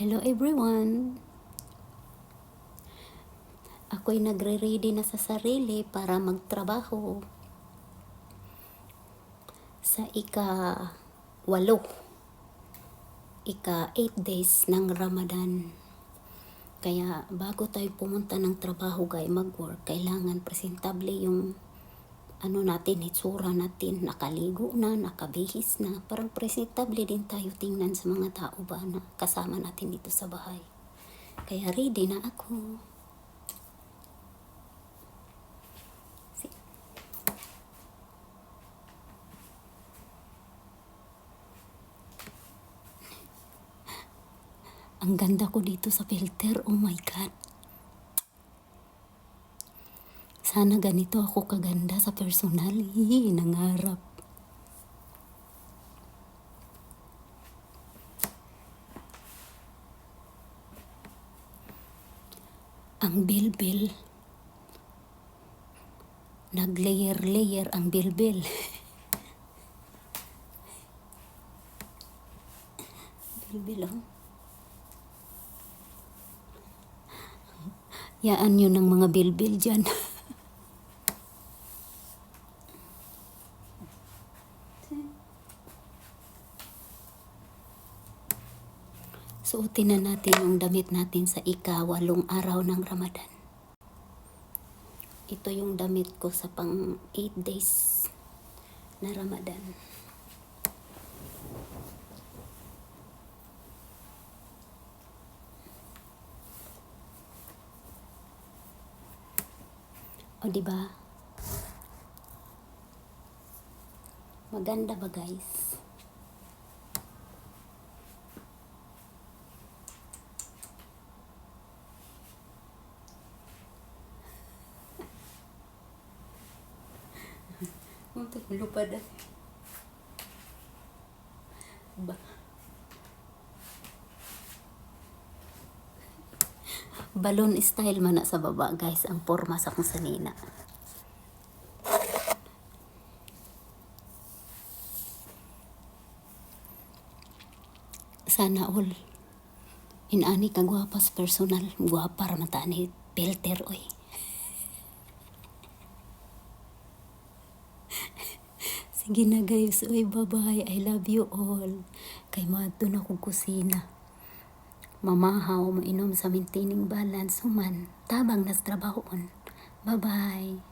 Hello everyone! Ako'y nagre-ready na sa sarili para magtrabaho sa ika-8 days ng Ramadan. Kaya bago tayo pumunta ng trabaho mag-work, kailangan presentable yung natin, itsura natin, nakaligo na, nakabihis na, parang presentable din tayo tingnan sa mga tao ba na kasama natin dito sa bahay. Kaya ready na ako. Ang ganda ko dito sa filter, oh my God. Sana ganito ako kaganda sa personal. Nangarap. Ang bilbil. Nag-layer ang bilbil. Bilbil, oh. Yaan yun ng mga bilbil dyan. Suotin na natin yung damit natin sa ika-8 araw ng Ramadan. Ito yung damit ko sa pang 8 days na Ramadan. O diba? Maganda ba guys? Untuk lupa dah. Balloon style man na sa baba guys ang forma sa kung sanina. Sana all inani ka guwapas personal, guwapa ra matani filter oy. Sige na guys, oy bye-bye, I love you all. Kay madto na kog kusina. Mamahaw, mainom sa maintaining balance human, tabang nas trabahon. Bye-bye.